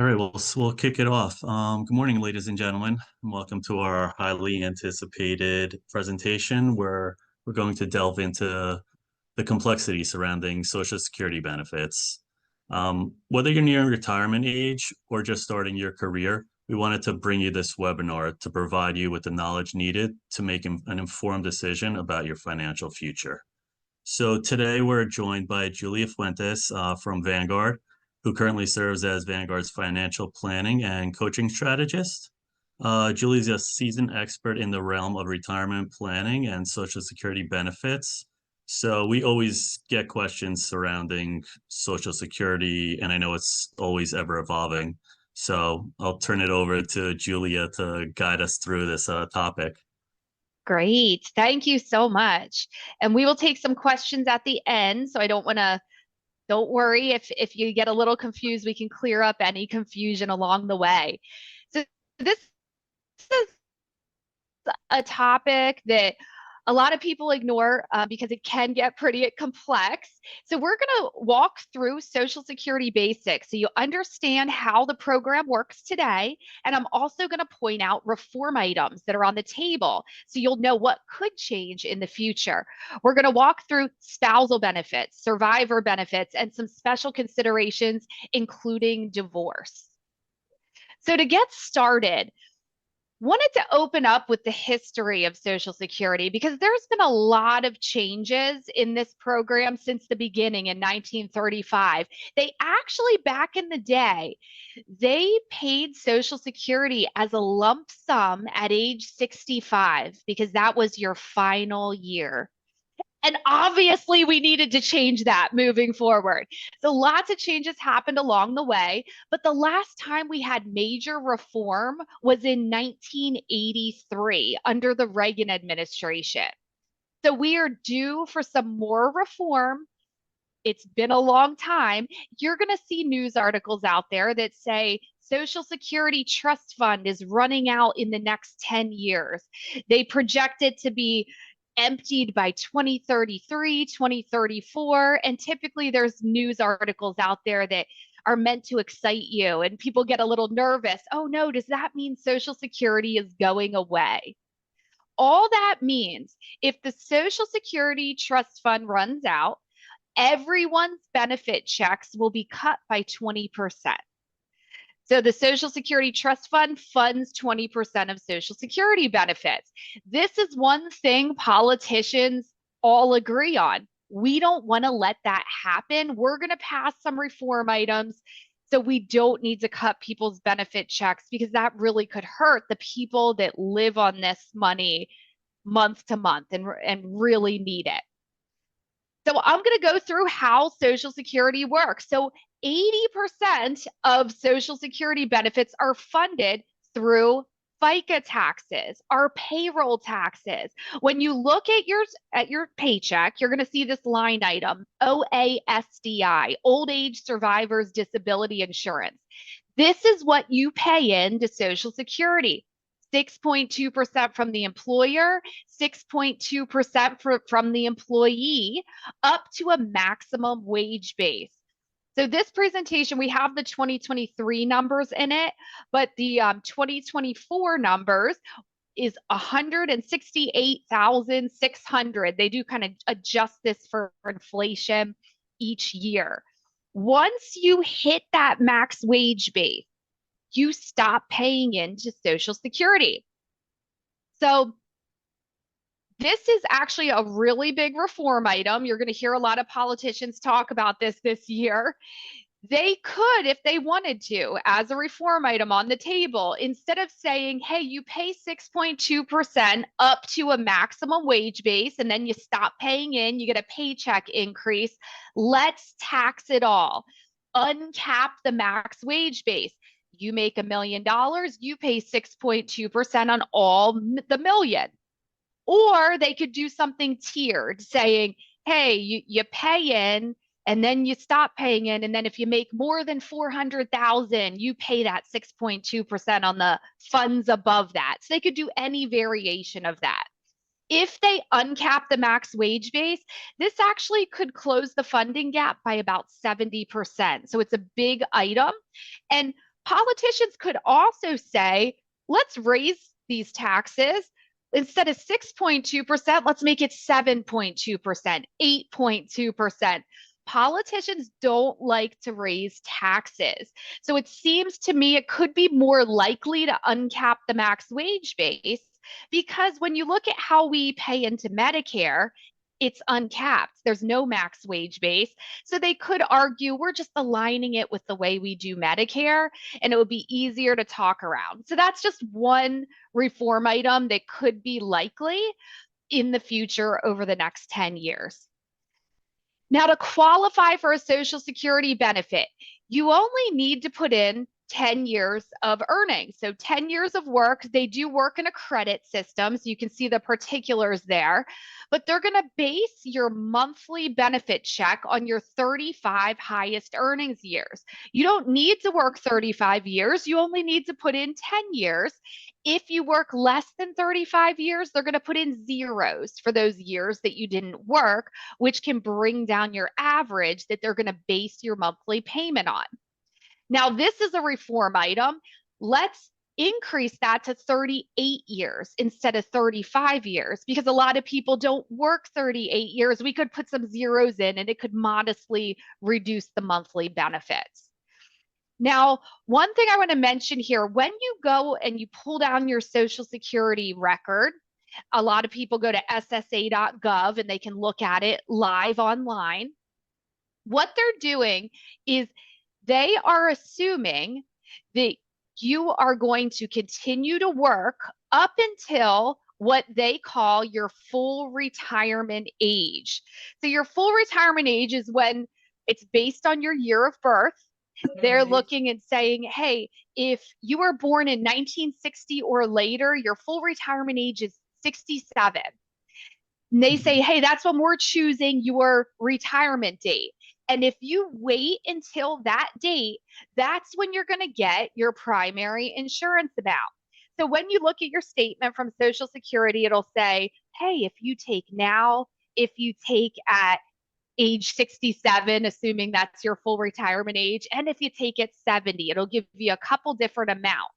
All right, well, we'll kick it off. Good morning, ladies and gentlemen, and welcome to our highly anticipated presentation where we're going to delve into the complexity surrounding Social Security benefits. Whether you're nearing retirement age or just starting your career, we wanted to bring you this webinar to provide you with the knowledge needed to make an informed decision about your financial future. So today we're joined by Julia Fuentes from Vanguard, who currently serves as Vanguard's financial planning and coaching strategist. Julie's a seasoned expert in the realm of retirement planning and Social Security benefits. So we always get questions surrounding Social Security, and I know it's always ever evolving. So I'll turn it over to Julia to guide us through this topic. Great. Thank you so much. And we will take some questions at the end. So I don't worry if you get a little confused, we can clear up any confusion along the way. So this is a topic that a lot of people ignore because it can get pretty complex. So we're going to walk through Social Security basics so you understand how the program works today. And I'm also going to point out reform items that are on the table so you'll know what could change in the future. We're going to walk through spousal benefits, survivor benefits, and some special considerations, including divorce. So to get started, wanted to open up with the history of Social Security because there's been a lot of changes in this program since the beginning in 1935. They actually, back in the day, they paid Social Security as a lump sum at age 65 because that was your final year. And obviously, we needed to change that moving forward. So lots of changes happened along the way. But the last time we had major reform was in 1983 under the Reagan administration. So we are due for some more reform. It's been a long time. You're going to see news articles out there that say Social Security Trust Fund is running out in the next 10 years. They project it to be emptied by 2033, 2034. And typically there's news articles out there that are meant to excite you and people get a little nervous. Oh no, does that mean Social Security is going away? All that means if the Social Security Trust Fund runs out, everyone's benefit checks will be cut by 20%. So the Social Security Trust Fund funds 20% of Social Security benefits. This is one thing politicians all agree on. We don't want to let that happen. We're going to pass some reform items so we don't need to cut people's benefit checks because that really could hurt the people that live on this money month to month and really need it. So I'm going to go through how Social Security works. So 80% of Social Security benefits are funded through FICA taxes, our payroll taxes. When you look at your paycheck, you're going to see this line item, OASDI, Old Age Survivors Disability Insurance. This is what you pay in to Social Security. 6.2% from the employer, 6.2% from the employee, up to a maximum wage base. So this presentation, we have the 2023 numbers in it, but the 2024 numbers is 168,600. They do kind of adjust this for inflation each year. Once you hit that max wage base, you stop paying into Social Security. So this is actually a really big reform item. You're going to hear a lot of politicians talk about this year. They could, if they wanted to, as a reform item on the table, instead of saying, hey, you pay 6.2% up to a maximum wage base, and then you stop paying in, you get a paycheck increase, let's tax it all. Uncap the max wage base. You make $1 million, you pay 6.2% on all the million. Or they could do something tiered, saying, hey, you pay in and then you stop paying in. And then if you make more than 400,000, you pay that 6.2% on the funds above that. So they could do any variation of that. If they uncap the max wage base, this actually could close the funding gap by about 70%. So it's a big item. And Politicians could also say, let's raise these taxes. Instead of 6.2%, let's make it 7.2%, 8.2%. Politicians don't like to raise taxes. So it seems to me it could be more likely to uncap the max wage base because when you look at how we pay into Medicare, it's uncapped. There's no max wage base. So they could argue we're just aligning it with the way we do Medicare and it would be easier to talk around. So that's just one reform item that could be likely in the future over the next 10 years. Now, to qualify for a Social Security benefit, you only need to put in 10 years of earnings. So 10 years of work, they do work in a credit system. So you can see the particulars there, but they're going to base your monthly benefit check on your 35 highest earnings years. You don't need to work 35 years. You only need to put in 10 years. If you work less than 35 years, they're going to put in zeros for those years that you didn't work, which can bring down your average that they're going to base your monthly payment on. Now, this is a reform item. Let's increase that to 38 years instead of 35 years because a lot of people don't work 38 years. We could put some zeros in and it could modestly reduce the monthly benefits. Now, one thing I want to mention here, when you go and you pull down your Social Security record, a lot of people go to ssa.gov and they can look at it live online. What they're doing is they are assuming that you are going to continue to work up until what they call your full retirement age. So your full retirement age is when it's based on your year of birth. They're looking and saying, hey, if you were born in 1960 or later, your full retirement age is 67. And they say, hey, that's when we're choosing your retirement date. And if you wait until that date, that's when you're going to get your primary insurance amount. So when you look at your statement from Social Security, it'll say, hey, if you take now, if you take at age 67, assuming that's your full retirement age, and if you take it 70, it'll give you a couple different amounts.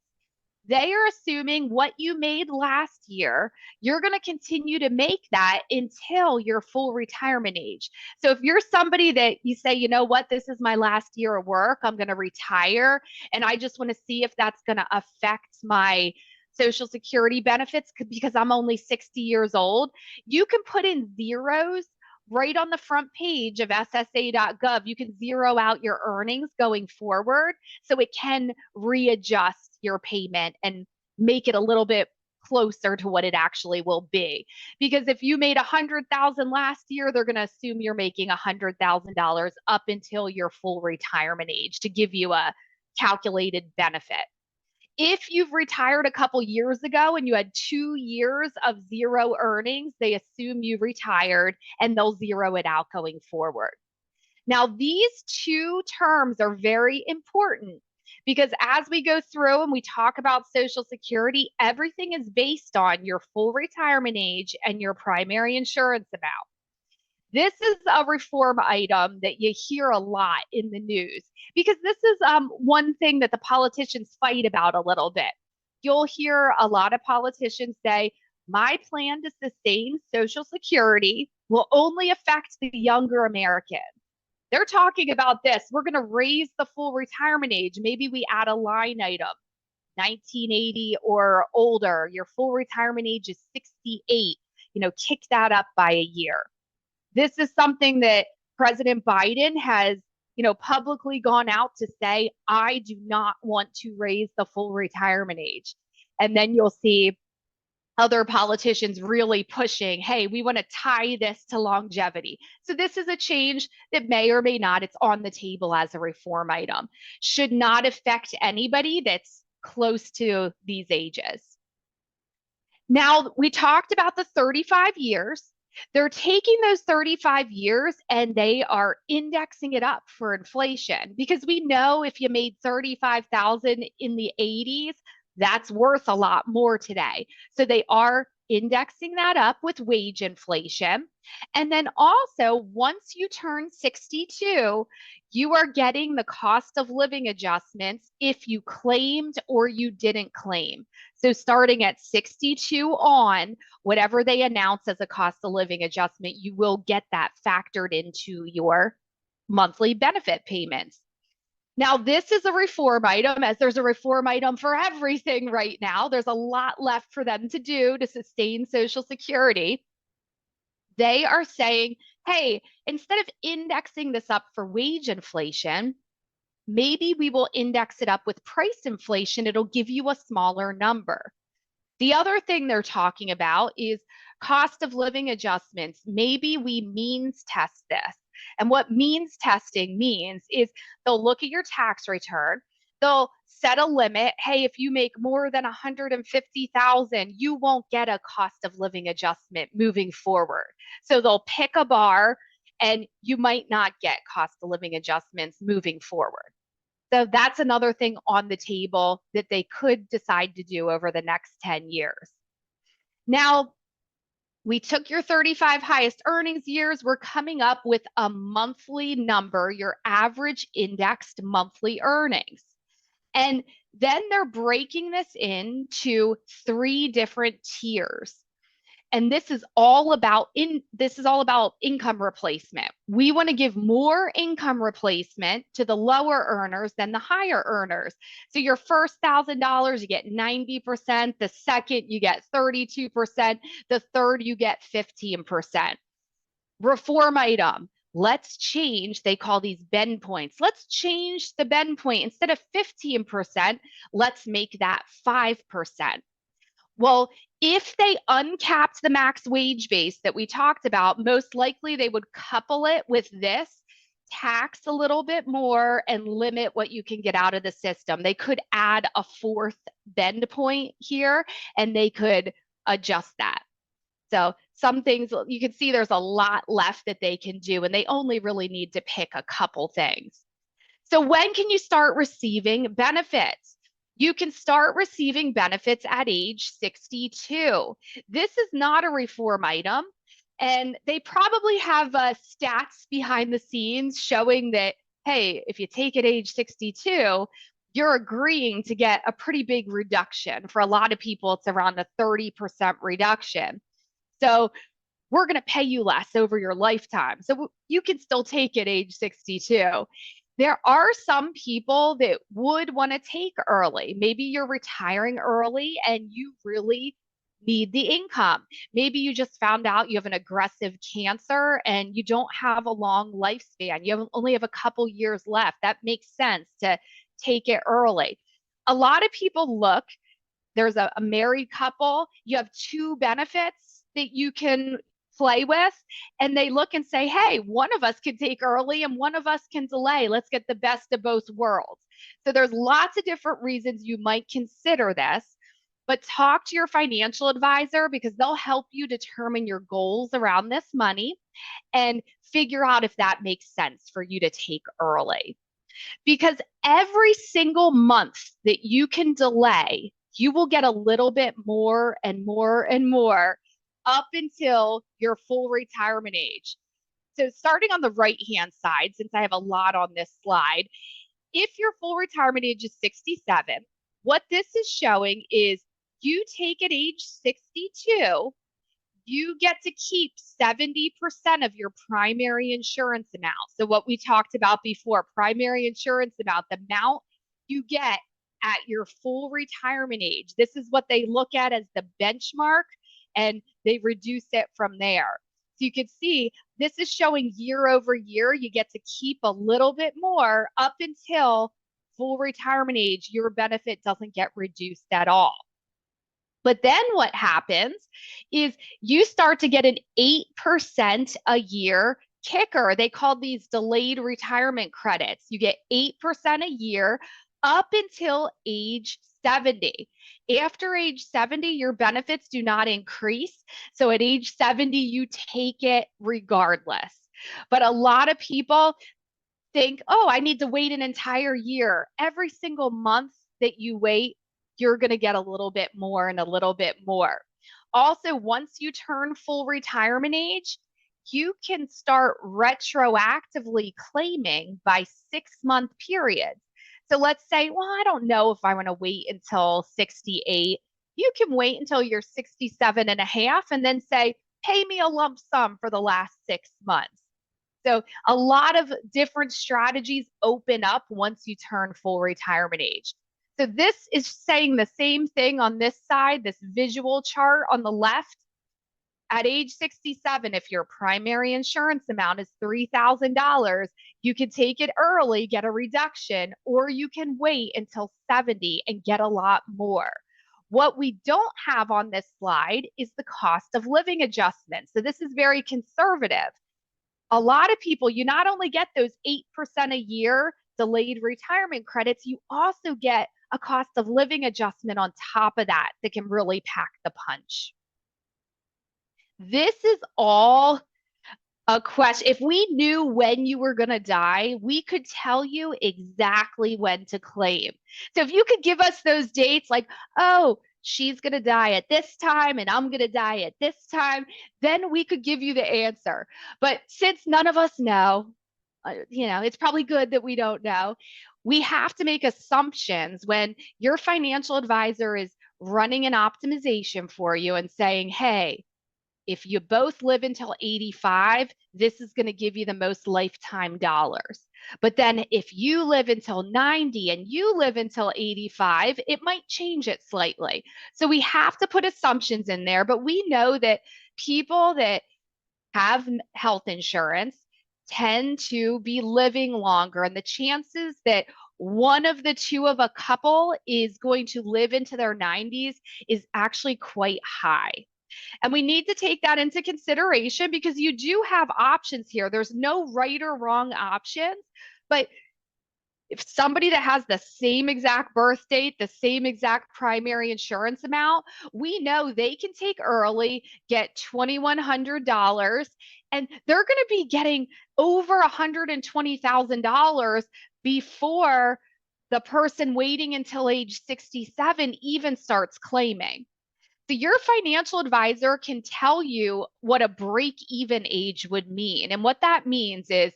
They are assuming what you made last year, you're going to continue to make that until your full retirement age. So if you're somebody that you say, you know what, this is my last year of work, I'm going to retire, and I just want to see if that's going to affect my Social Security benefits because I'm only 60 years old, you can put in zeros right on the front page of ssa.gov. You can zero out your earnings going forward so it can readjust your payment and make it a little bit closer to what it actually will be. Because if you made 100,000 last year, they're going to assume you're making $100,000 up until your full retirement age to give you a calculated benefit. If you've retired a couple years ago and you had 2 years of zero earnings, they assume you retired and they'll zero it out going forward. Now, these two terms are very important because as we go through and we talk about Social Security, everything is based on your full retirement age and your primary insurance amount. This is a reform item that you hear a lot in the news because this is one thing that the politicians fight about a little bit. You'll hear a lot of politicians say, my plan to sustain Social Security will only affect the younger Americans. They're talking about this. We're going to raise the full retirement age. Maybe we add a line item, 1980 or older. Your full retirement age is 68. Kick that up by a year. This is something that President Biden has, publicly gone out to say, I do not want to raise the full retirement age. And then you'll see other politicians really pushing, hey, we want to tie this to longevity. So this is a change that may or may not, it's on the table as a reform item. Should not affect anybody that's close to these ages. Now, we talked about the 35 years. They're taking those 35 years and they are indexing it up for inflation because we know if you made 35,000 in the 80s, that's worth a lot more today. So they are indexing that up with wage inflation. And then also, once you turn 62, you are getting the cost of living adjustments if you claimed or you didn't claim. So starting at 62 on, whatever they announce as a cost of living adjustment, you will get that factored into your monthly benefit payments. Now, this is a reform item, as there's a reform item for everything right now. There's a lot left for them to do to sustain Social Security. They are saying, hey, instead of indexing this up for wage inflation, maybe we will index it up with price inflation. It'll give you a smaller number. The other thing they're talking about is cost of living adjustments. Maybe we means test this. And what means testing means is they'll look at your tax return, they'll set a limit. Hey, if you make more than 150,000, you won't get a cost of living adjustment moving forward. So they'll pick a bar and you might not get cost of living adjustments moving forward. So that's another thing on the table that they could decide to do over the next 10 years. Now, we took your 35 highest earnings years. We're coming up with a monthly number, your average indexed monthly earnings. And then they're breaking this into 3 different tiers. And this is all about income replacement. We want to give more income replacement to the lower earners than the higher earners. So your first $1,000, you get 90%. The second, you get 32%. The third, you get 15%. Reform item. Let's change, they call these bend points. Let's change the bend point. Instead of 15%, let's make that 5%. Well, if they uncapped the max wage base that we talked about, most likely they would couple it with this, tax a little bit more and limit what you can get out of the system. They could add a 4th bend point here and they could adjust that. So some things you can see there's a lot left that they can do, and they only really need to pick a couple things. So when can you start receiving benefits? You can start receiving benefits at age 62. This is not a reform item, and they probably have stats behind the scenes showing that, hey, if you take at age 62, you're agreeing to get a pretty big reduction. For a lot of people, it's around a 30% reduction. So we're going to pay you less over your lifetime. So you can still take at age 62. There are some people that would want to take early. Maybe you're retiring early and you really need the income. Maybe you just found out you have an aggressive cancer and you don't have a long lifespan. You only have a couple years left. That makes sense to take it early. A lot of people look, there's a married couple, you have 2 benefits that you can play with, and they look and say, hey, one of us can take early and one of us can delay. Let's get the best of both worlds. So there's lots of different reasons you might consider this, but talk to your financial advisor because they'll help you determine your goals around this money and figure out if that makes sense for you to take early. Because every single month that you can delay, you will get a little bit more and more and more up until your full retirement age. So starting on the right-hand side, since I have a lot on this slide, if your full retirement age is 67, what this is showing is you take at age 62, you get to keep 70% of your primary insurance amount. So what we talked about before, primary insurance amount, the amount you get at your full retirement age. This is what they look at as the benchmark, and they reduce it from there. So you can see this is showing year over year. You get to keep a little bit more up until full retirement age. Your benefit doesn't get reduced at all. But then what happens is you start to get an 8% a year kicker. They call these delayed retirement credits. You get 8% a year up until age 70. After age 70, your benefits do not increase. So at age 70, you take it regardless. But a lot of people think, oh, I need to wait an entire year. Every single month that you wait, you're going to get a little bit more and a little bit more. Also, once you turn full retirement age, you can start retroactively claiming by 6-month periods. So let's say, well, I don't know if I want to wait until 68. You can wait until you're 67 and a half and then say, pay me a lump sum for the last 6 months. So a lot of different strategies open up once you turn full retirement age. So this is saying the same thing on this side, this visual chart on the left. At age 67, if your primary insurance amount is $3,000, you can take it early, get a reduction, or you can wait until 70 and get a lot more. What we don't have on this slide is the cost of living adjustment. So this is very conservative. A lot of people, you not only get those 8% a year delayed retirement credits, you also get a cost of living adjustment on top of that that can really pack the punch. This is all a question. If we knew when you were going to die, we could tell you exactly when to claim. So if you could give us those dates, like, oh, she's going to die at this time and I'm going to die at this time, then we could give you the answer. But since none of us know, it's probably good that we don't know. We have to make assumptions when your financial advisor is running an optimization for you and saying, hey, if you both live until 85, this is going to give you the most lifetime dollars. But then if you live until 90 and you live until 85, it might change it slightly. So we have to put assumptions in there, but we know that people that have health insurance tend to be living longer, and the chances that one of the two of a couple is going to live into their 90s is actually quite high. And we need to take that into consideration because you do have options here. There's no right or wrong options, but if somebody that has the same exact birth date, the same exact primary insurance amount, we know they can take early, get $2,100, and they're going to be getting over $120,000 before the person waiting until age 67 even starts claiming. So your financial advisor can tell you what a break-even age would mean. And what that means is,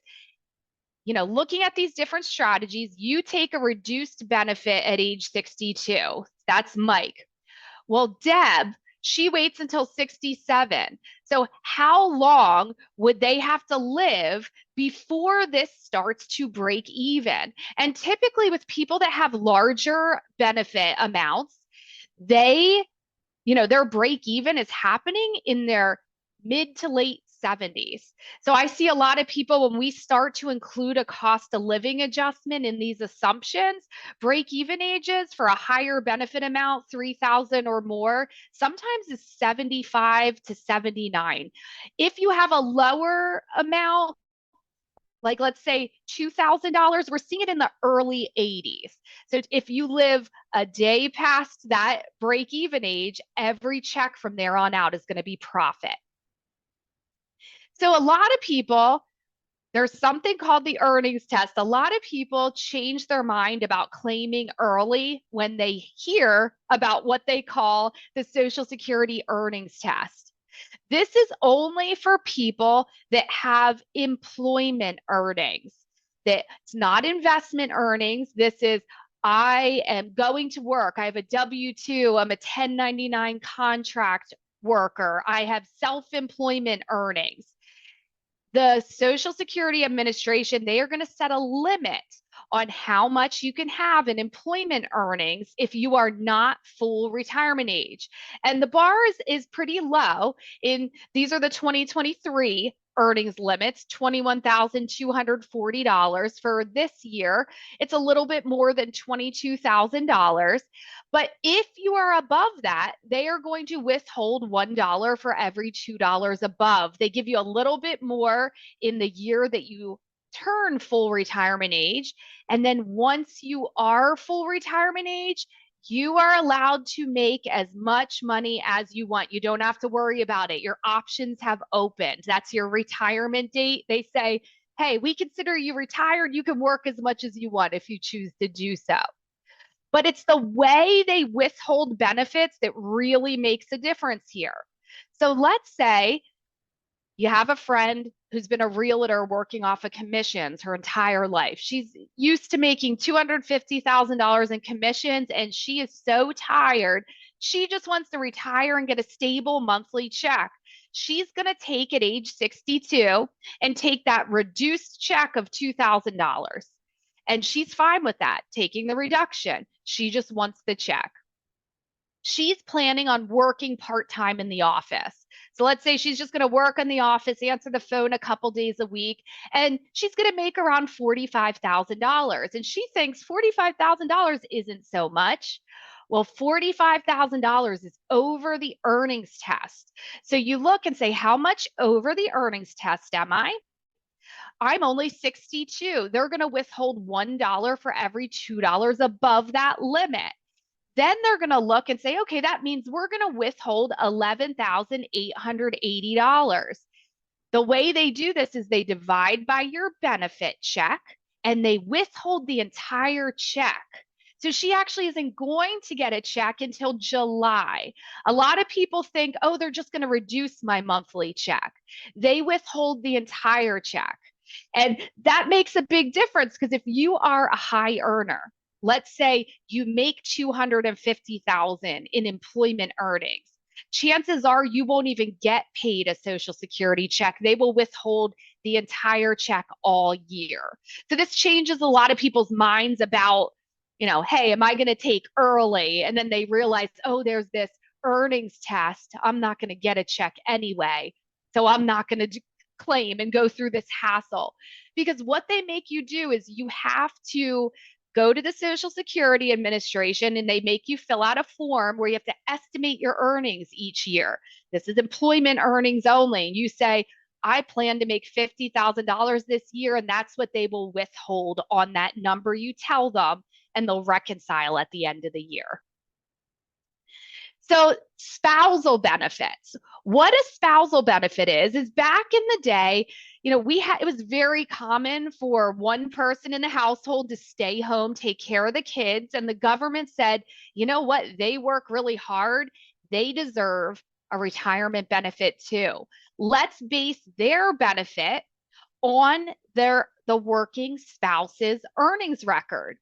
looking at these different strategies, you take a reduced benefit at age 62. That's Mike. Well, Deb, she waits until 67. So how long would they have to live before this starts to break even? And typically with people that have larger benefit amounts, their break even is happening in their mid to late 70s. So I see a lot of people when we start to include a cost of living adjustment in these assumptions, break even ages for a higher benefit amount, 3,000 or more, sometimes is 75 to 79. If you have a lower amount, like let's say $2,000, we're seeing it in the early 80s. So if you live a day past that break even age, every check from there on out is going to be profit. So a lot of people, there's something called the earnings test. A lot of people change their mind about claiming early when they hear about what they call the Social Security earnings test. This is only for people that have employment earnings. It's not investment earnings. This is, I am going to work. I have a W-2. I'm a 1099 contract worker. I have self-employment earnings. The Social Security Administration, they are going to set a limit on how much you can have in employment earnings if you are not full retirement age. And the bar is pretty low. These are the 2023 earnings limits, $21,240 for this year. It's a little bit more than $22,000. But if you are above that, they are going to withhold $1 for every $2 above. They give you a little bit more in the year that you turn full retirement age. And then once you are full retirement age, you are allowed to make as much money as you want. You don't have to worry about it. Your options have opened. That's your retirement date. They say, hey, we consider you retired. You can work as much as you want if you choose to do so. But it's the way they withhold benefits that really makes a difference here. So let's say you have a friend who's been a realtor working off of commissions her entire life. She's used to making $250,000 in commissions, and she is so tired. She just wants to retire and get a stable monthly check. She's going to take at age 62 and take that reduced check of $2,000. And she's fine with that, taking the reduction. She just wants the check. She's planning on working part-time in the office. So let's say she's just going to work in the office, answer the phone a couple days a week, and she's going to make around $45,000. And she thinks $45,000 isn't so much. Well, $45,000 is over the earnings test. So you look and say, how much over the earnings test am I? I'm only 62. They're going to withhold $1 for every $2 above that limit. Then they're going to look and say, okay, that means we're going to withhold $11,880. The way they do this is they divide by your benefit check and they withhold the entire check. So she actually isn't going to get a check until July. A lot of people think, oh, they're just going to reduce my monthly check. They withhold the entire check. And that makes a big difference because if you are a high earner, let's say you make 250,000 in employment earnings, chances are you won't even get paid a Social Security check. They will withhold the entire check all year. So this changes a lot of people's minds about, hey, am I going to take early? And then they realize, oh, there's this earnings test. I'm not going to get a check anyway. So I'm not going to claim and go through this hassle. Because what they make you do is you have to go to the Social Security Administration and they make you fill out a form where you have to estimate your earnings each year. This is employment earnings only. And you say, I plan to make $50,000 this year, and that's what they will withhold on that number you tell them, and they'll reconcile at the end of the year. So spousal benefits. What a spousal benefit is back in the day, it was very common for one person in the household to stay home, take care of the kids. And the government said, you know what? They work really hard. They deserve a retirement benefit too. Let's base their benefit on the working spouse's earnings record.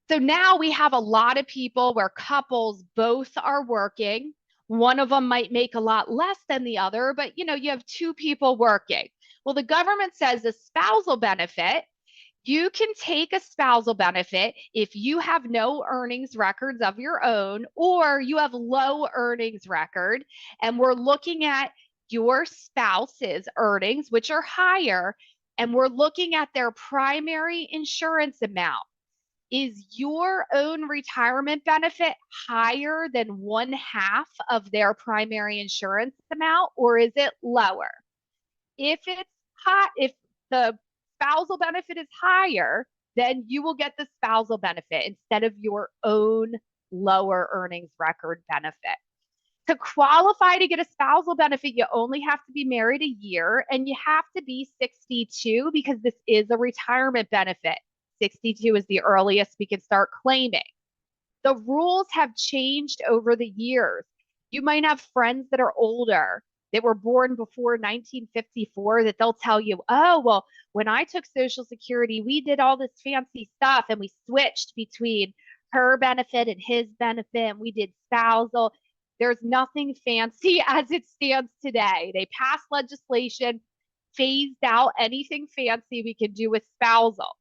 So now we have a lot of people where couples both are working. One of them might make a lot less than the other, but you have two people working. Well, the government says a spousal benefit, you can take a spousal benefit if you have no earnings records of your own or you have low earnings record. And we're looking at your spouse's earnings, which are higher, and we're looking at their primary insurance amount. Is your own retirement benefit higher than 1/2 of their primary insurance amount, or is it lower? If it's hot, if the spousal benefit is higher, then you will get the spousal benefit instead of your own lower earnings record benefit. To qualify to get a spousal benefit, you only have to be married a year and you have to be 62 because this is a retirement benefit. 62 is the earliest we can start claiming. The rules have changed over the years. You might have friends that are older that were born before 1954 that they'll tell you, oh, well, when I took Social Security, we did all this fancy stuff and we switched between her benefit and his benefit and we did spousal. There's nothing fancy as it stands today. They passed legislation, phased out anything fancy we can do with spousal.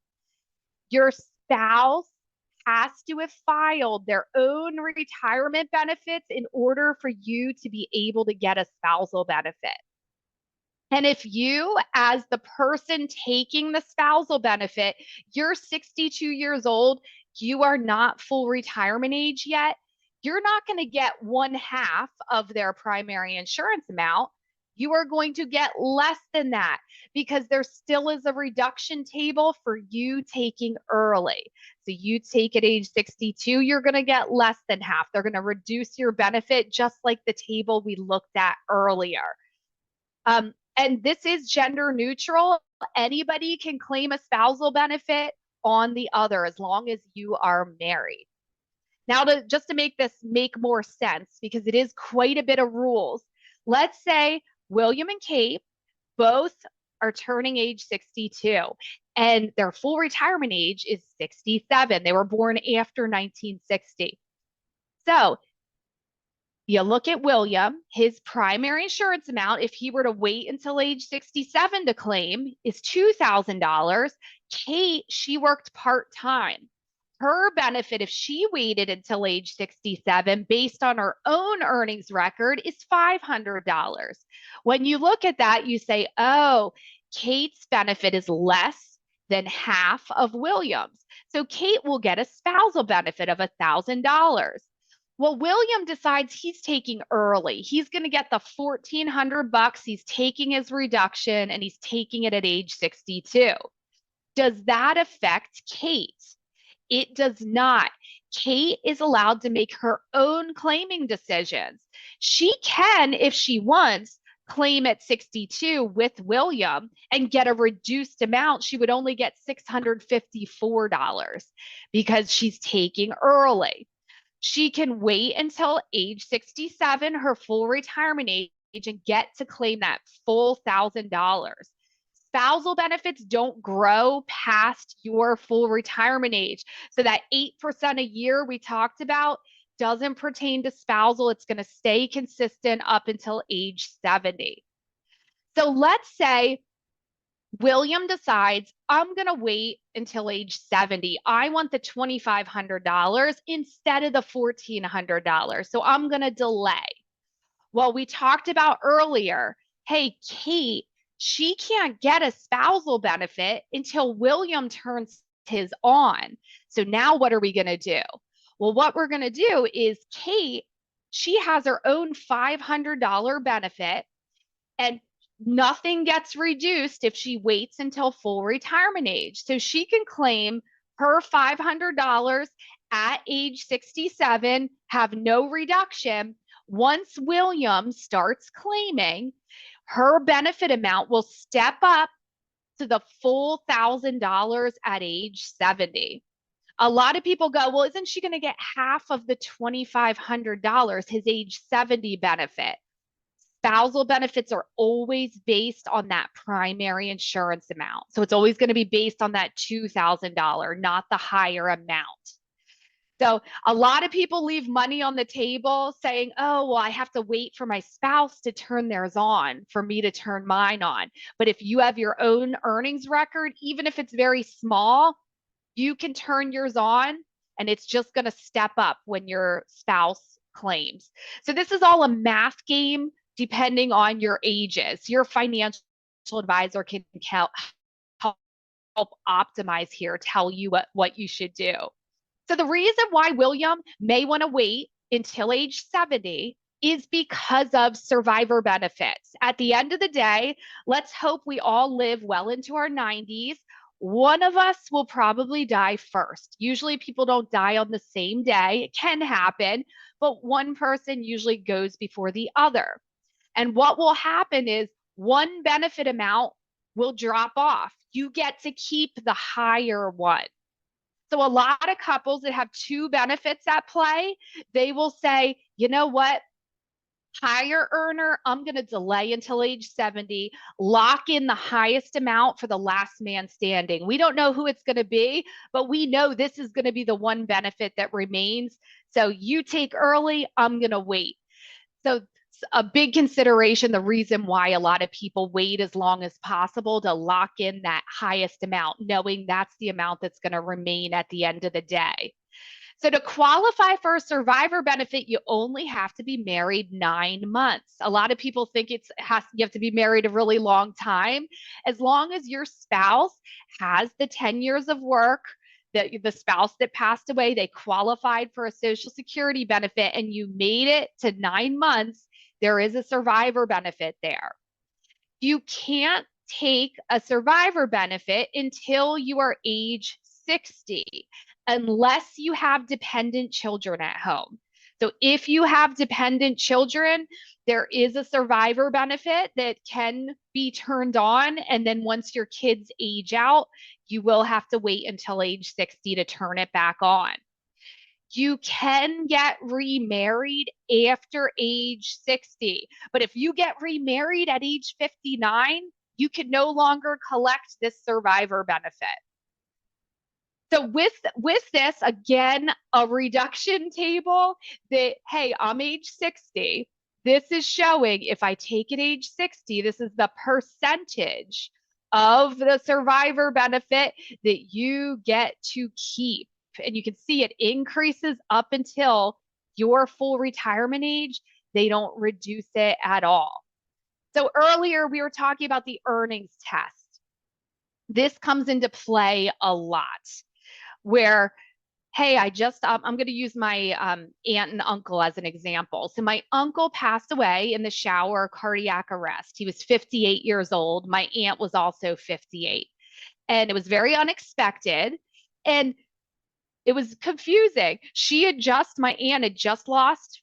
Your spouse has to have filed their own retirement benefits in order for you to be able to get a spousal benefit. And if you, as the person taking the spousal benefit, you're 62 years old, you are not full retirement age yet, you're not going to get 1/2 of their primary insurance amount. You are going to get less than that because there still is a reduction table for you taking early. So you take at age 62, you're going to get less than half. They're going to reduce your benefit just like the table we looked at earlier. And this is gender neutral. Anybody can claim a spousal benefit on the other as long as you are married. Now, just to make this make more sense, because it is quite a bit of rules, let's say William and Kate both are turning age 62 and their full retirement age is 67. They were born after 1960. So you look at William, his primary insurance amount, if he were to wait until age 67 to claim, is $2,000. Kate, she worked part time. Her benefit, if she waited until age 67, based on her own earnings record, is $500. When you look at that, you say, oh, Kate's benefit is less than half of William's. So Kate will get a spousal benefit of $1,000. Well, William decides he's taking early. He's going to get the $1,400. He's taking his reduction and he's taking it at age 62. Does that affect Kate? It does not. Kate is allowed to make her own claiming decisions. She can, if she wants, claim at 62 with William and get a reduced amount. She would only get $654 because she's taking early. She can wait until age 67, her full retirement age, and get to claim that full $1,000. Spousal benefits don't grow past your full retirement age. So that 8% a year we talked about doesn't pertain to spousal. It's going to stay consistent up until age 70. So let's say William decides, I'm going to wait until age 70. I want the $2,500 instead of the $1,400. So I'm going to delay. Well, we talked about earlier, hey, Kate, she can't get a spousal benefit until William turns his on. So now what are we going to do? Well, what we're going to do is Kate, she has her own $500 benefit, and nothing gets reduced if she waits until full retirement age. So she can claim her $500 at age 67, have no reduction. Once William starts claiming, her benefit amount will step up to the full $1,000 at age 70. A lot of people go, well, isn't she going to get half of the $2,500, his age 70 benefit? Spousal benefits are always based on that primary insurance amount. So it's always going to be based on that $2,000, not the higher amount. So a lot of people leave money on the table saying, oh, well, I have to wait for my spouse to turn theirs on for me to turn mine on. But if you have your own earnings record, even if it's very small, you can turn yours on and it's just going to step up when your spouse claims. So this is all a math game depending on your ages. Your financial advisor can help optimize here, tell you what you should do. So the reason why William may want to wait until age 70 is because of survivor benefits. At the end of the day, let's hope we all live well into our 90s. One of us will probably die first. Usually people don't die on the same day. It can happen, but one person usually goes before the other. And what will happen is one benefit amount will drop off. You get to keep the higher one. So a lot of couples that have two benefits at play, they will say, you know what? Higher earner, I'm going to delay until age 70, lock in the highest amount for the last man standing. We don't know who it's going to be, but we know this is going to be the one benefit that remains. So you take early, I'm going to wait. So a big consideration, the reason why a lot of people wait as long as possible to lock in that highest amount, knowing that's the amount that's going to remain at the end of the day. So to qualify for a survivor benefit, you only have to be married 9 months. A lot of people think you have to be married a really long time. As long as your spouse has the 10 years of work, the spouse that passed away, they qualified for a Social Security benefit, and you made it to 9 months, there is a survivor benefit there. You can't take a survivor benefit until you are age 60, unless you have dependent children at home. So if you have dependent children, there is a survivor benefit that can be turned on. And then once your kids age out, you will have to wait until age 60 to turn it back on. You can get remarried after age 60. But if you get remarried at age 59, you can no longer collect this survivor benefit. So with this, again, a reduction table that, hey, I'm age 60. This is showing if I take at age 60, this is the percentage of the survivor benefit that you get to keep. And you can see it increases up until your full retirement age. They don't reduce it at all. So earlier we were talking about the earnings test. This comes into play a lot where, hey, I'm going to use my aunt and uncle as an example. So my uncle passed away in the shower, cardiac arrest. He was 58 years old. My aunt was also 58. And it was very unexpected. And it was confusing. My aunt had just lost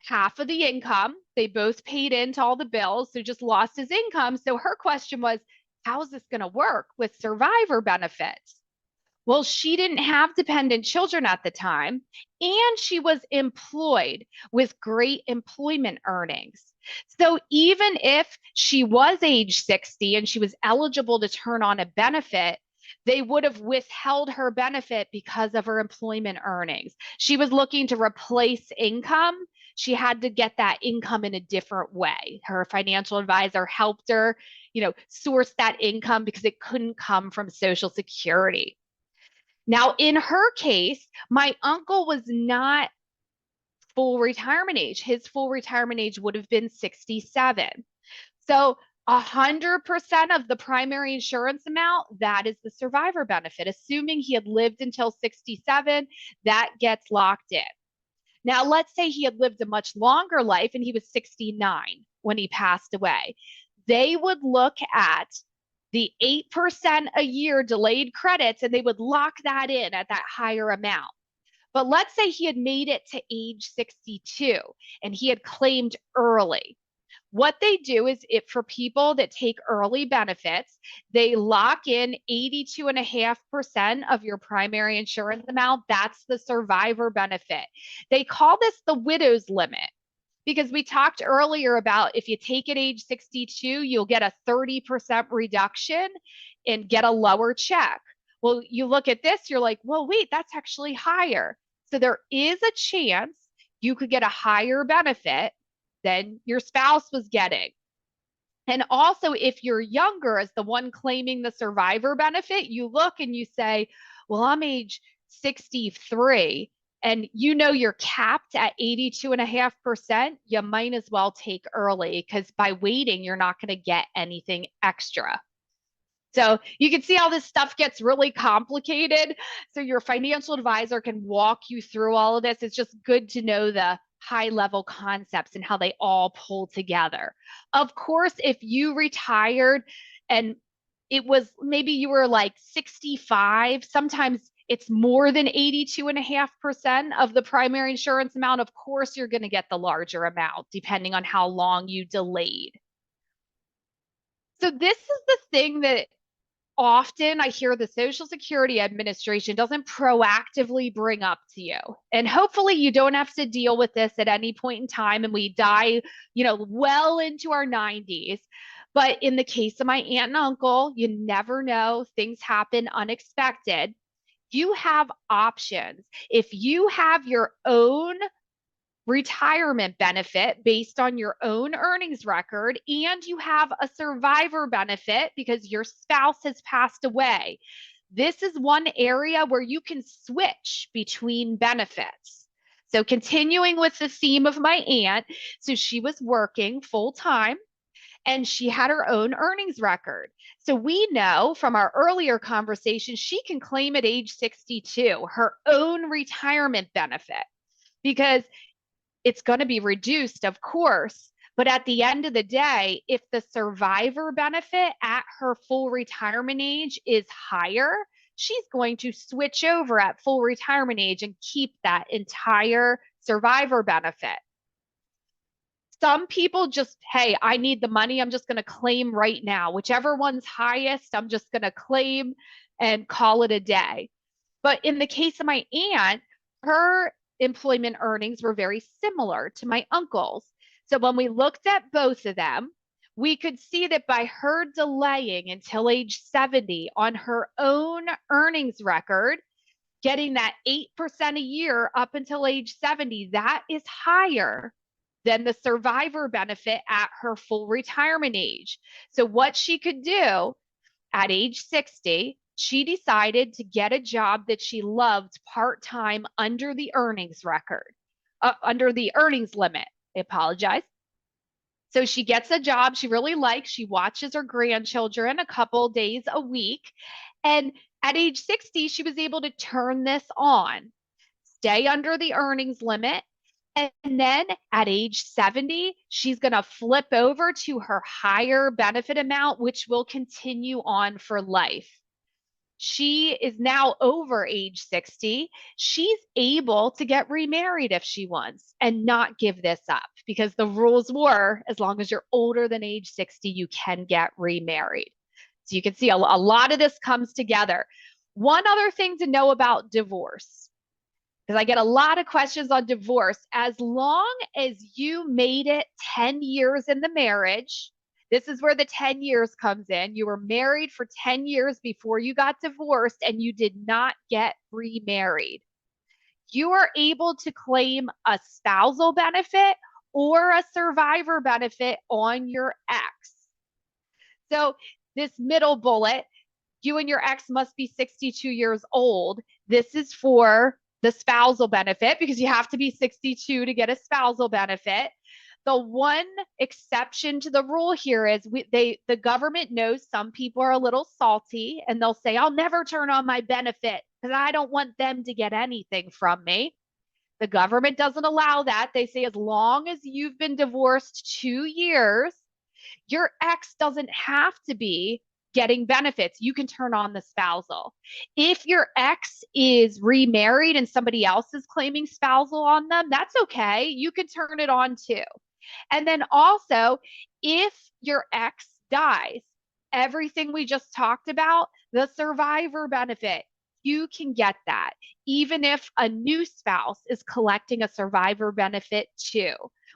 half of the income. They both paid into all the bills, so just lost his income. So her question was, how is this going to work with survivor benefits? Well, she didn't have dependent children at the time, and she was employed with great employment earnings. So even if she was age 60 and she was eligible to turn on a benefit, they would have withheld her benefit because of her employment earnings. She was looking to replace income. She had to get that income in a different way. Her financial advisor helped her, source that income because it couldn't come from Social Security. Now, in her case, my uncle was not full retirement age. His full retirement age would have been 67. So 100% of the primary insurance amount, that is the survivor benefit. Assuming he had lived until 67, that gets locked in. Now, let's say he had lived a much longer life and he was 69 when he passed away. They would look at the 8% a year delayed credits and they would lock that in at that higher amount. But let's say he had made it to age 62 and he had claimed early. What they do is, for people that take early benefits, they lock in 82.5% of your primary insurance amount. That's the survivor benefit. They call this the widow's limit because we talked earlier about if you take at age 62, you'll get a 30% reduction and get a lower check. Well, you look at this, you're like, well, wait, that's actually higher. So there is a chance you could get a higher benefit than your spouse was getting. And also, if you're younger as the one claiming the survivor benefit, you look and you say, well, I'm age 63 and you're capped at 82.5%, you might as well take early because by waiting, you're not going to get anything extra. So you can see how this stuff gets really complicated. So your financial advisor can walk you through all of this. It's just good to know the high level concepts and how they all pull together. Of course, if you retired and it was maybe you were like 65, sometimes it's more than 82.5% of the primary insurance amount. Of course, you're going to get the larger amount depending on how long you delayed. So this is the thing that often I hear the Social Security Administration doesn't proactively bring up to you. And hopefully you don't have to deal with this at any point in time and we die, well into our 90s. But in the case of my aunt and uncle, you never know. Things happen unexpected. You have options. If you have your own retirement benefit based on your own earnings record, and you have a survivor benefit because your spouse has passed away. This is one area where you can switch between benefits. So continuing with the theme of my aunt, so she was working full time and she had her own earnings record. So we know from our earlier conversation, she can claim at age 62 her own retirement benefit because it's going to be reduced, of course. But at the end of the day, if the survivor benefit at her full retirement age is higher, she's going to switch over at full retirement age and keep that entire survivor benefit. Some people just, hey, I need the money. I'm just going to claim right now. Whichever one's highest, I'm just going to claim and call it a day. But in the case of my aunt, her employment earnings were very similar to my uncle's. So when we looked at both of them, we could see that by her delaying until age 70 on her own earnings record, getting that 8% a year up until age 70, that is higher than the survivor benefit at her full retirement age. So what she could do at age 60, she decided to get a job that she loved part-time under the earnings record, under the earnings limit. I apologize. So she gets a job she really likes. She watches her grandchildren a couple days a week. And at age 60, she was able to turn this on, stay under the earnings limit. And then at age 70, she's going to flip over to her higher benefit amount, which will continue on for life. She is now over age 60. She's able to get remarried if she wants and not give this up, because the rules were, as long as you're older than age 60, you can get remarried. So you can see a lot of this comes together. One other thing to know about divorce, because I get a lot of questions on divorce. As long as you made it 10 years in the marriage, this is where the 10 years comes in. You were married for 10 years before you got divorced and you did not get remarried. You are able to claim a spousal benefit or a survivor benefit on your ex. So this middle bullet, you and your ex must be 62 years old. This is for the spousal benefit, because you have to be 62 to get a spousal benefit. The one exception to the rule here is the government knows some people are a little salty and they'll say, I'll never turn on my benefit because I don't want them to get anything from me. The government doesn't allow that. They say as long as you've been divorced 2 years, your ex doesn't have to be getting benefits. You can turn on the spousal. If your ex is remarried and somebody else is claiming spousal on them, that's okay. You can turn it on too. And then also, if your ex dies, everything we just talked about, the survivor benefit, you can get that, even if a new spouse is collecting a survivor benefit too.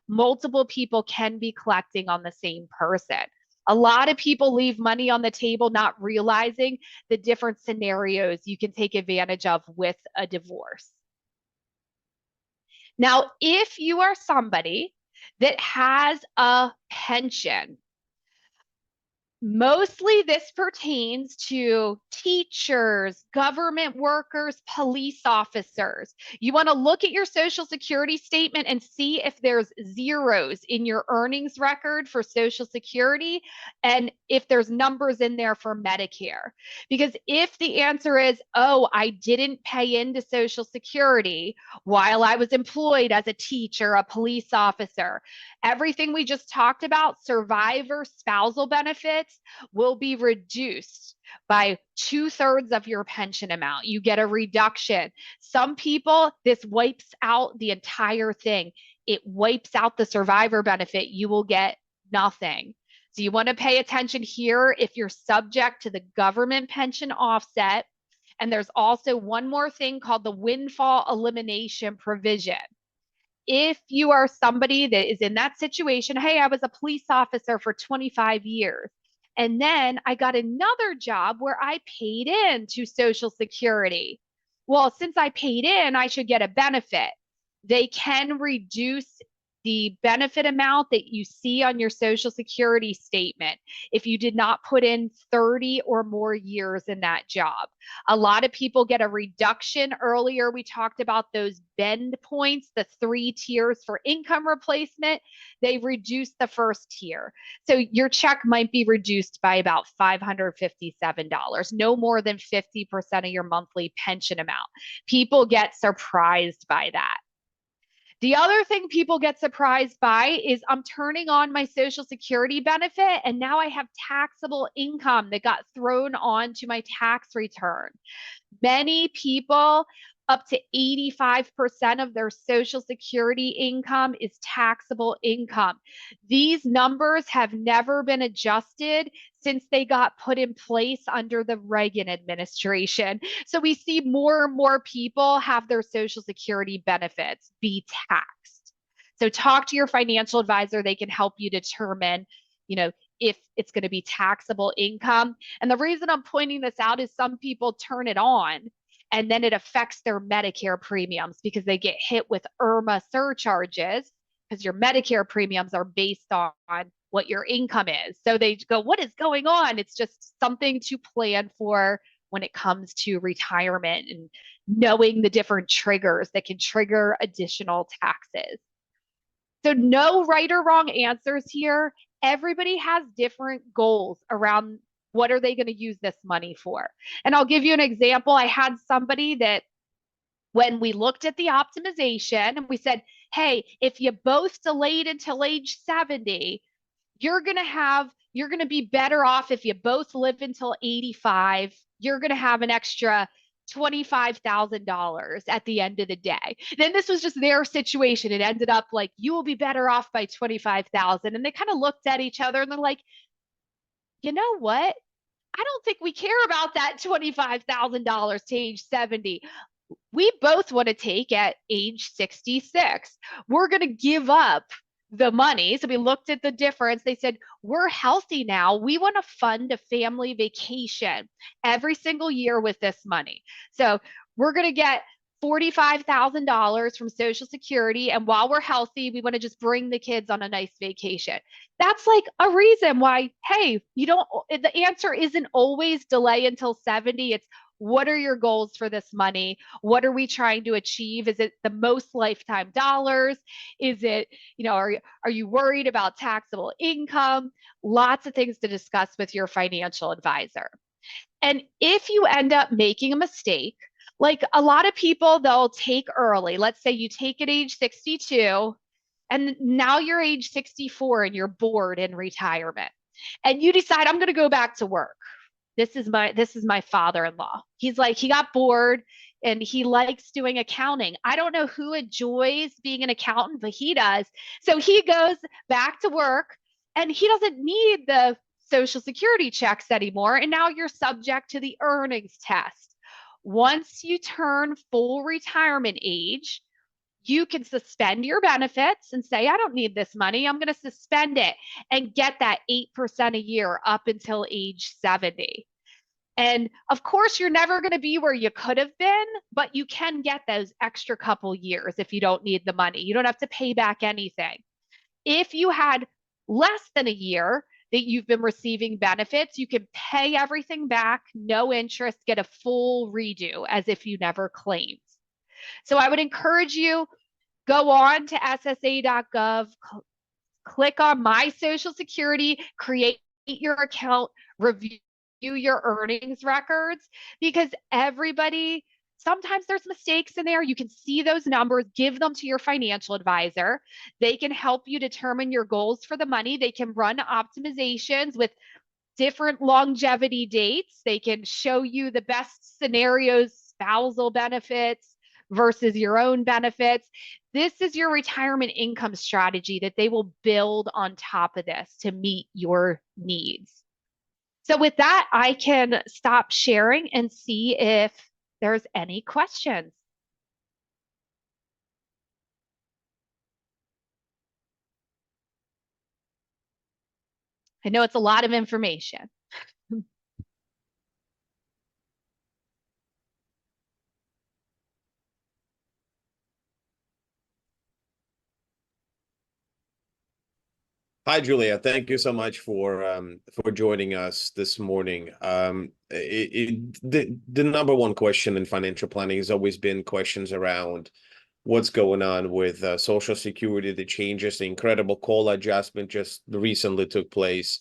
Multiple people can be collecting on the same person. A lot of people leave money on the table not realizing the different scenarios you can take advantage of with a divorce. Now, if you are somebody that has a pension, mostly this pertains to teachers, government workers, police officers. You want to look at your Social Security statement and see if there's zeros in your earnings record for Social Security and if there's numbers in there for Medicare. Because if the answer is, oh, I didn't pay into Social Security while I was employed as a teacher, a police officer, everything we just talked about, survivor spousal benefits, will be reduced by 2/3 of your pension amount. You get a reduction. Some people, this wipes out the entire thing. It wipes out the survivor benefit. You will get nothing. So you want to pay attention here if you're subject to the government pension offset. And there's also one more thing called the windfall elimination provision. If you are somebody that is in that situation, hey, I was a police officer for 25 years. And then I got another job where I paid in to Social Security. Well, since I paid in, I should get a benefit. They can reduce the benefit amount that you see on your Social Security statement if you did not put in 30 or more years in that job. A lot of people get a reduction. Earlier, we talked about those bend points, the 3 tiers for income replacement. They reduced the first tier. So your check might be reduced by about $557, no more than 50% of your monthly pension amount. People get surprised by that. The other thing people get surprised by is I'm turning on my Social Security benefit and now I have taxable income that got thrown onto my tax return. Many people, up to 85% of their Social Security income is taxable income. These numbers have never been adjusted since they got put in place under the Reagan administration. So we see more and more people have their Social Security benefits be taxed. So talk to your financial advisor. They can help you determine, you know, if it's going to be taxable income. And the reason I'm pointing this out is some people turn it on and then it affects their Medicare premiums because they get hit with IRMA surcharges because your Medicare premiums are based on what your income is. So they go, what is going on? It's just something to plan for when it comes to retirement and knowing the different triggers that can trigger additional taxes. So no right or wrong answers here. Everybody has different goals around what are they going to use this money for. And I'll give you an example. I had somebody that when we looked at the optimization and we said, hey, if you both delayed until age 70, you're going to be better off if you both live until 85. You're going to have an extra $25,000 at the end of the day. Then this was just their situation. It ended up like, you will be better off by 25,000. And they kind of looked at each other and they're like, you know what? I don't think we care about that $25,000 to age 70. We both want to take at age 66. We're going to give up the money. So we looked at the difference. They said, we're healthy now. We want to fund a family vacation every single year with this money. So we're going to get $45,000 from Social Security. And while we're healthy, we want to just bring the kids on a nice vacation. That's like a reason why, hey, the answer isn't always delay until 70. It's what are your goals for this money? What are we trying to achieve? Is it the most lifetime dollars? Is it, are you worried about taxable income? Lots of things to discuss with your financial advisor. And if you end up making a mistake, like a lot of people, they'll take early. Let's say you take at age 62 and now you're age 64 and you're bored in retirement. And you decide, I'm going to go back to work. This is my father-in-law. He's like, he got bored and he likes doing accounting. I don't know who enjoys being an accountant, but he does. So he goes back to work and he doesn't need the Social Security checks anymore. And now you're subject to the earnings test. Once you turn full retirement age, you can suspend your benefits and say, I don't need this money. I'm going to suspend it and get that 8% a year up until age 70. And of course, you're never going to be where you could have been, but you can get those extra couple years if you don't need the money. You don't have to pay back anything. If you had less than a year that you've been receiving benefits, you can pay everything back, no interest, get a full redo as if you never claimed. So I would encourage you, go on to ssa.gov, click on My Social Security, create your account, review your earnings records, because sometimes there's mistakes in there. You can see those numbers, give them to your financial advisor. They can help you determine your goals for the money. They can run optimizations with different longevity dates. They can show you the best scenarios, spousal benefits versus your own benefits. This is your retirement income strategy that they will build on top of this to meet your needs. So with that, I can stop sharing and see if there's any questions. I know it's a lot of information. Hi, Julia. Thank you so much for joining us this morning. The number one question in financial planning has always been questions around what's going on with Social Security, the changes, the incredible COLA adjustment just recently took place.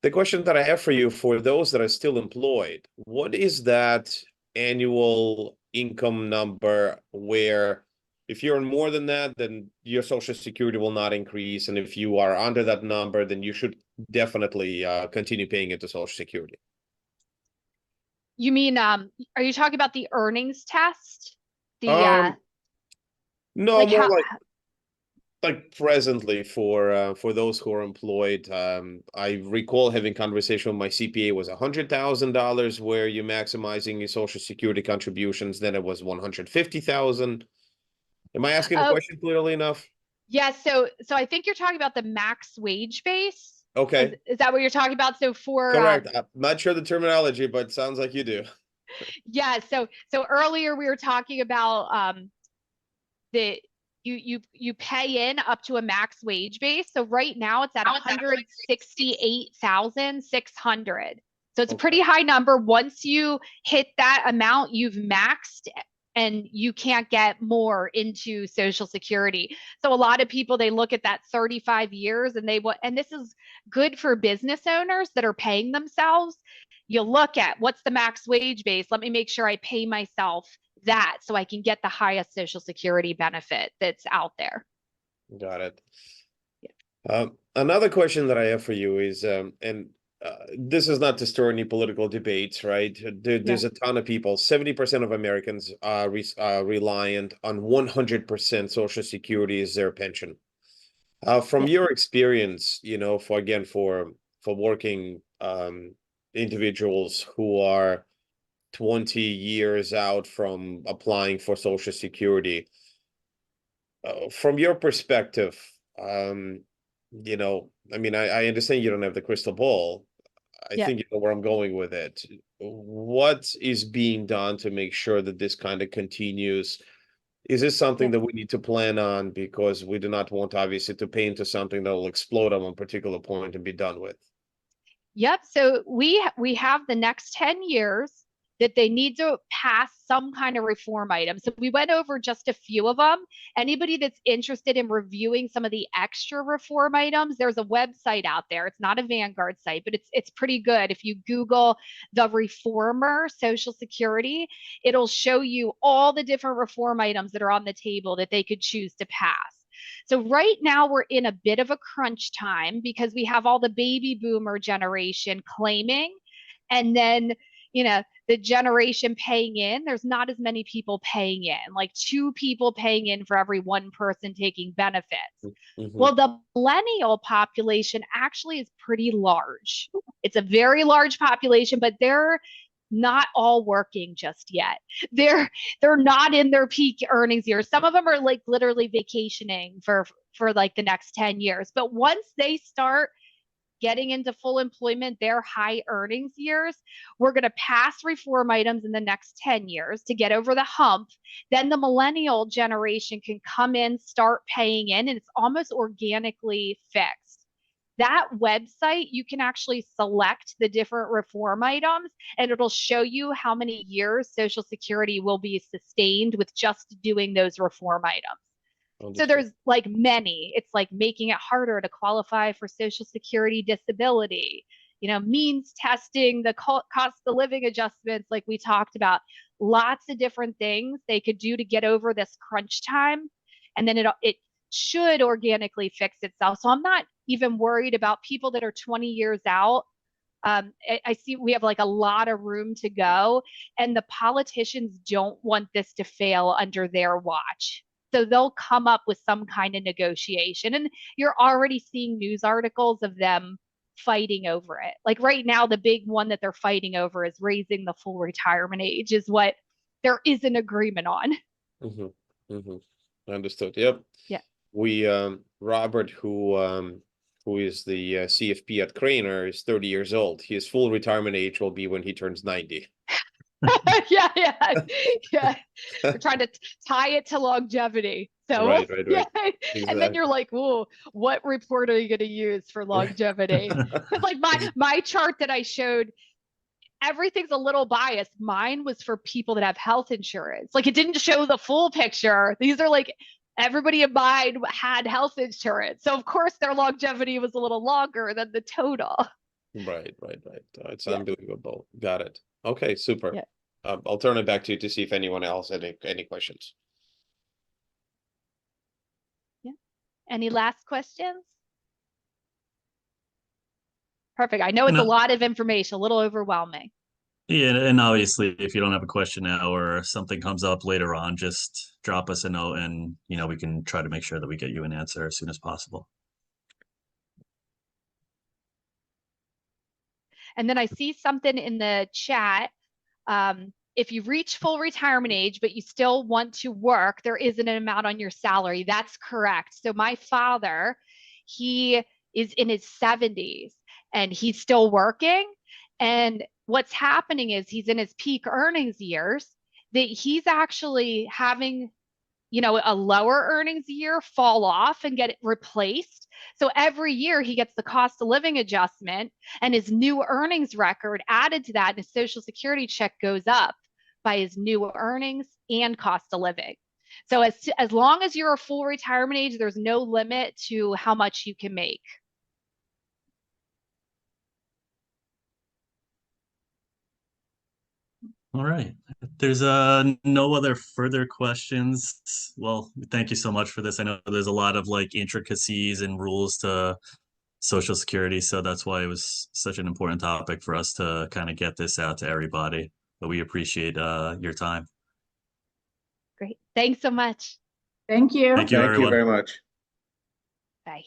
The question that I have for you, for those that are still employed, what is that annual income number where if you earn more than that, then your Social Security will not increase. And if you are under that number, then you should definitely continue paying into Social Security. You mean, are you talking about the earnings test? No, like more how, like like presently for those who are employed, I recall having conversation with my CPA was $100,000 where you're maximizing your Social Security contributions. Then it was 150,000. Am I asking the Oh, question clearly enough? yeah. So I think you're talking about the max wage base. Okay, Is that what you're talking about? So for correct. I'm not sure the terminology, but sounds like you do. yeah. So earlier we were talking about the you pay in up to a max wage base. So right now it's at 168,600. So it's a pretty high number. Once you hit that amount, you've maxed and you can't get more into Social Security. So a lot of people, they look at that 35 years and and this is good for business owners that are paying themselves. You look at what's the max wage base. Let me make sure I pay myself that so I can get the highest Social Security benefit that's out there. Got it. Yeah. Another question that I have for you is, this is not to stir any political debates, right? There's a ton of people. 70% of Americans are reliant on 100% Social Security as their pension. From Yeah. your experience, for working individuals who are 20 years out from applying for Social Security, from your perspective, I mean, I understand you don't have the crystal ball. I Yeah. think you know where I'm going with it. What is being done to make sure that this kind of continues? Is this something that we need to plan on because we do not want obviously to pay into something that will explode at one particular point and be done with? Yep. So we have the next 10 years that they need to pass some kind of reform item. So we went over just a few of them. Anybody that's interested in reviewing some of the extra reform items, there's a website out there. It's not a Vanguard site, but it's pretty good. If you Google the reformer Social Security, it'll show you all the different reform items that are on the table that they could choose to pass. So right now we're in a bit of a crunch time because we have all the baby boomer generation claiming, and then, the generation paying in, there's not as many people paying in, like two people paying in for every one person taking benefits. Mm-hmm. Well, the millennial population actually is pretty large. It's a very large population, but they're not all working just yet. They're not in their peak earnings years. Some of them are like literally vacationing for like the next 10 years. But once they start getting into full employment, their high earnings years, we're going to pass reform items in the next 10 years to get over the hump. Then the millennial generation can come in, start paying in, and it's almost organically fixed. That website, you can actually select the different reform items and it'll show you how many years Social Security will be sustained with just doing those reform items. So there's like many. It's like making it harder to qualify for Social Security disability, means testing, the cost of living adjustments, like we talked about, lots of different things they could do to get over this crunch time. And then it should organically fix itself. So I'm not even worried about people that are 20 years out. I see we have like a lot of room to go, and the politicians don't want this to fail under their watch. So they'll come up with some kind of negotiation. And you're already seeing news articles of them fighting over it. Like right now, the big one that they're fighting over is raising the full retirement age, is what there is an agreement on. Mm-hmm. Mm-hmm. Understood. Yep. Yeah. We Robert, who is the CFP at Craner, is 30 years old. His full retirement age will be when he turns 90. Yeah. We're trying to tie it to longevity. So Right. yeah. Exactly. And then you're like, "Whoa, what report are you going to use for longevity?" Because like my chart that I showed, everything's a little biased. Mine was for people that have health insurance. Like it didn't show the full picture. These are like everybody in mine had health insurance. So of course their longevity was a little longer than the total. Right. It's Yeah. unbelievable. Got it. Okay, super. Yeah. I'll turn it back to you to see if anyone else had any questions. Yeah. Any last questions? Perfect. I know You it's a know, lot of information, a little overwhelming. Yeah, and obviously, if you don't have a question now or something comes up later on, just drop us a note, and we can try to make sure that we get you an answer as soon as possible. And then I see something in the chat. If you reach full retirement age, but you still want to work, there is an amount on your salary. That's correct. So my father, he is in his 70s and he's still working. And what's happening is he's in his peak earnings years, that he's actually having a lower earnings year fall off and get replaced. So every year he gets the cost of living adjustment and his new earnings record added to that, and his Social Security check goes up by his new earnings and cost of living. So as long as you're a full retirement age, there's no limit to how much you can make. All right. If there's no other further questions, well, thank you so much for this. I know there's a lot of like intricacies and rules to Social Security, so that's why it was such an important topic for us to kind of get this out to everybody. But we appreciate your time. Great. Thanks so much. Thank you. Thank you, Thank you everyone. very much. Bye.